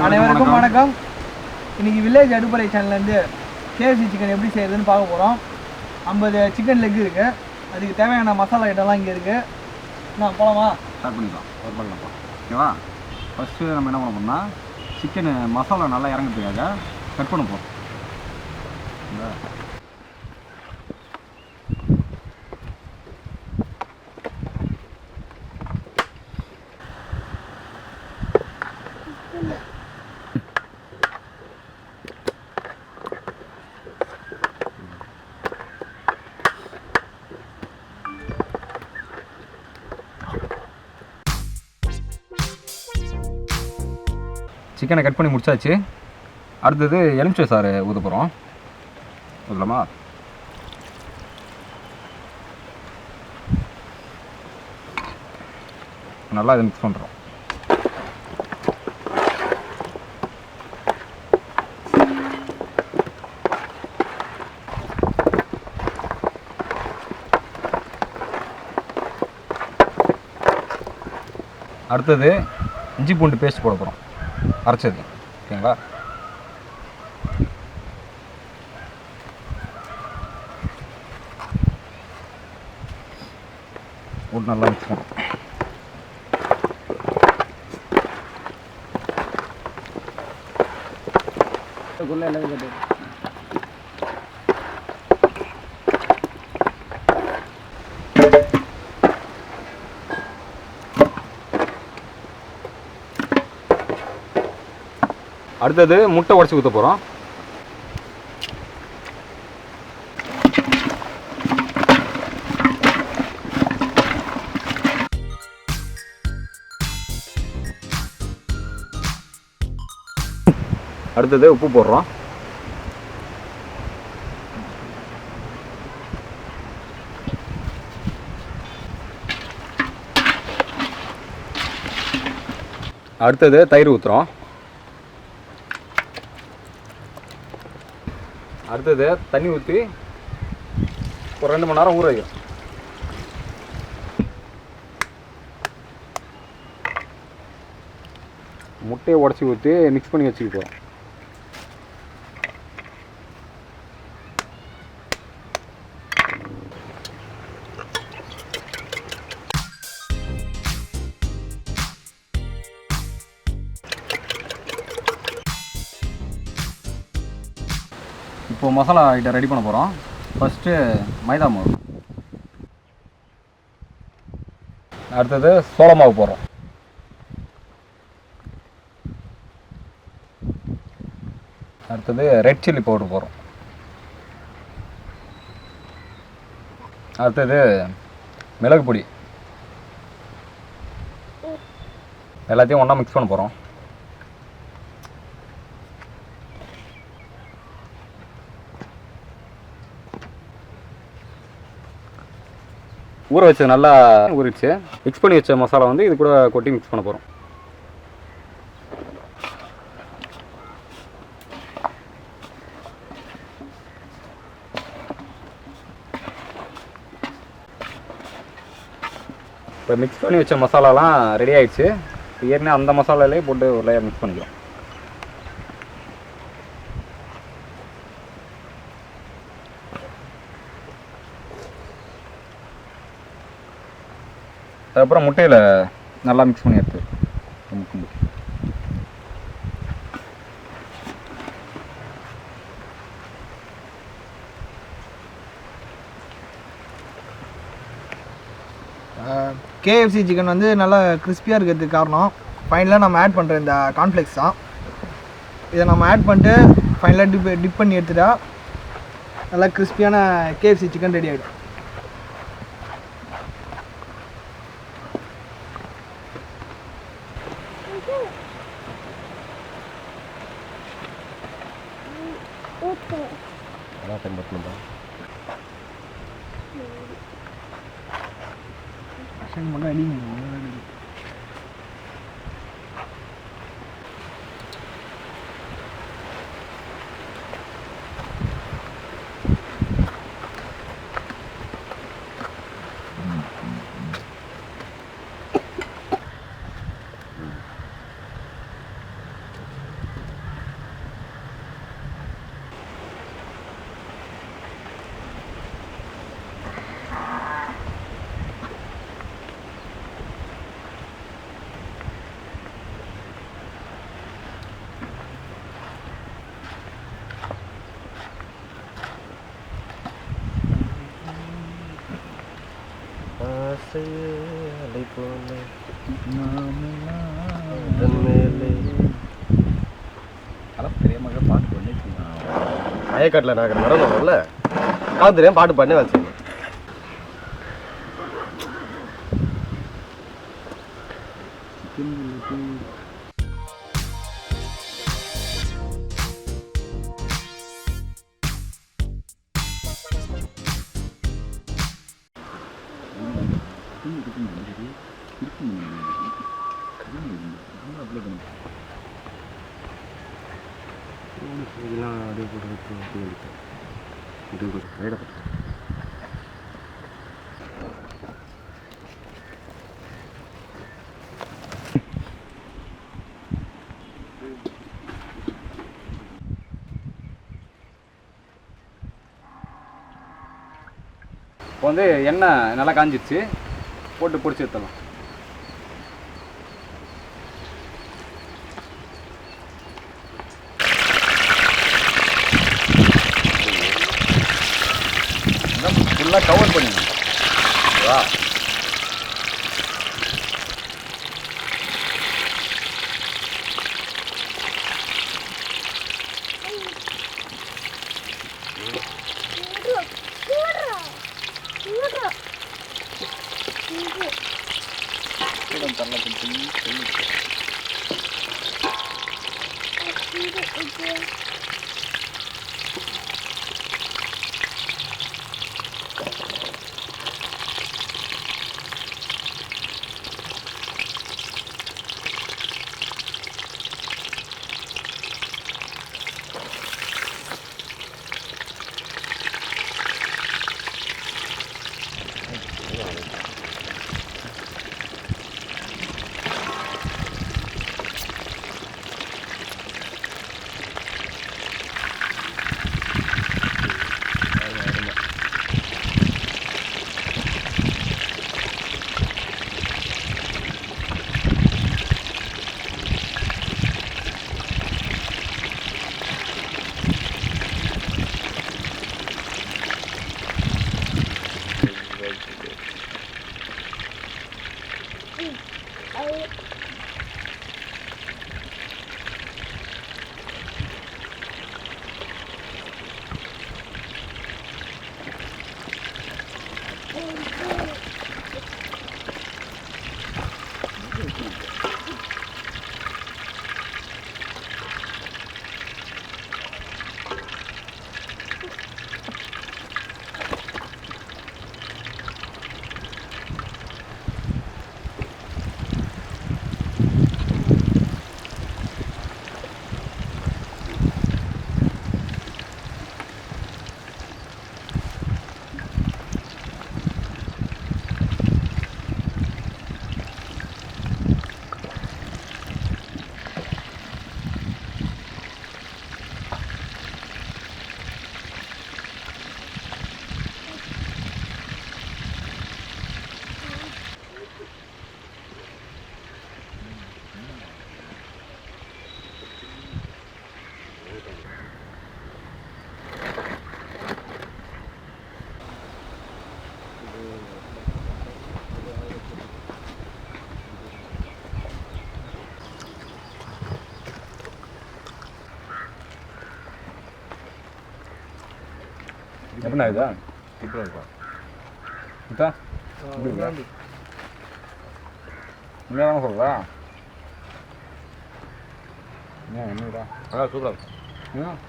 அனைவருக்கும் வணக்கம். இன்னைக்கு வில்லேஜ் அடுப்பறை சேனல்லேருந்து KFC சிக்கன் எப்படி செய்யறதுன்னு பார்க்க போகிறோம். 50 சிக்கன் லெக் இருக்குது. அதுக்கு தேவையான மசாலா ஐட்டம்லாம் இங்கே இருக்குது. நான் போகலாமா? ஸ்டார்ட் பண்ணிக்கலாம். ஒரு பண்ணலாம்ப்பா. ஓகேவா? ஃபஸ்ட்டு நம்ம என்ன பண்ண போகிறோம்னா சிக்கனு மசாலா நல்லா இறங்கிறதுக்காக கட் பண்ண போகிறோம். சிக்கனை கட் பண்ணி முடிச்சாச்சு. அடுத்தது எலுமிச்சை சாறு ஊற்ற போகிறோம். ஊற்றலாமா? நல்லா இதை மிக்ஸ் பண்ணுறோம். அடுத்தது இஞ்சி பூண்டு பேஸ்ட் போட போகிறோம், அரைச்சது. ஓகேங்களா? ஒரு நல்லா மிக்ஸ் பண்ணுறோம். அடுத்தது முட்டை உடச்சி ஊற்ற போகிறோம். அடுத்தது உப்பு போடுறோம். அடுத்தது தயிர் ஊற்றுறோம். அடுத்தது தண்ணி ஊற்றி ஒரு 2 மணி நேரம் ஊற வைக்கும். முட்டையை உடச்சி ஊற்றி மிக்ஸ் பண்ணி வச்சுக்க போகிறோம். இப்போ மசாலா ஐட்டம் ரெடி பண்ண போகிறோம். ஃபஸ்ட்டு மைதா மாவு, அடுத்தது சோள மாவு போடுறோம். அடுத்தது ரெட் சில்லி பவுடர் போடுறோம். அடுத்தது மிளகு பொடி. எல்லாத்தையும் ஒன்றா மிக்ஸ் பண்ண போகிறோம். ஊற வச்சது நல்லா ஊறிடுச்சு. மிக்ஸ் பண்ணி வச்ச மசாலா வந்து இது கூட கொட்டி மிக்ஸ் பண்ண போகிறோம். இப்போ மிக்ஸ் பண்ணி வச்ச மசாலாலாம் ரெடி ஆகிடுச்சு. ஏற்கனவே அந்த மசாலாலே போட்டு ஒரு லேயர் மிக்ஸ் பண்ணிக்கிறோம். அதுக்கப்புறம் முட்டையில் நல்லா மிக்ஸ் பண்ணி எடுத்து முக்கு KFC சிக்கன் வந்து நல்லா கிறிஸ்பியாக இருக்கிறதுக்கு காரணம் ஃபைனலாக நம்ம ஆட் பண்ணுற இந்த கார்ன்ஃப்ளெக்ஸ் தான். இதை நம்ம ஆட் பண்ணிட்டு ஃபைனலாக டிப் பண்ணி எடுத்துட்டா நல்லா கிறிஸ்பியான KFC சிக்கன் ரெடி ஆகிடும். அயக்காட்டில் நாங்கள் நடந்தோம்ல காலத்துலேயும் பாட்டு பண்ணி வச்சுக்கணும். இதெல்லாம் அப்படியே போட்டு இப்போ வந்து எண்ணெய் நல்லா காஞ்சிடுச்சு, போட்டு பொரிச்சு எடுத்துடலாம். ஃபுல்லாக கவர் பண்ணிடணும். ஓகேவா? எப்படிண்ணா இதா சூப்பராக இருக்கும் இதா உண்மையாக தான் சொல்கிறா என்னடா சூப்பராக இருக்கும்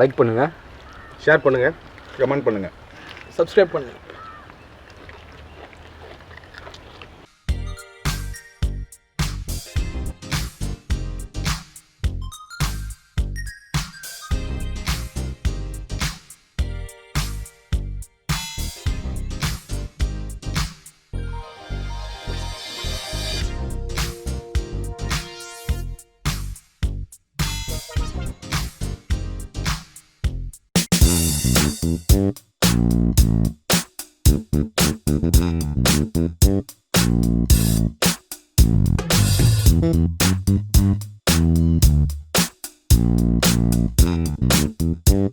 லைக் பண்ணுங்கள், ஷேர் பண்ணுங்கள், கமெண்ட் பண்ணுங்கள், சப்ஸ்கிரைப் பண்ணுங்கள். Thank you.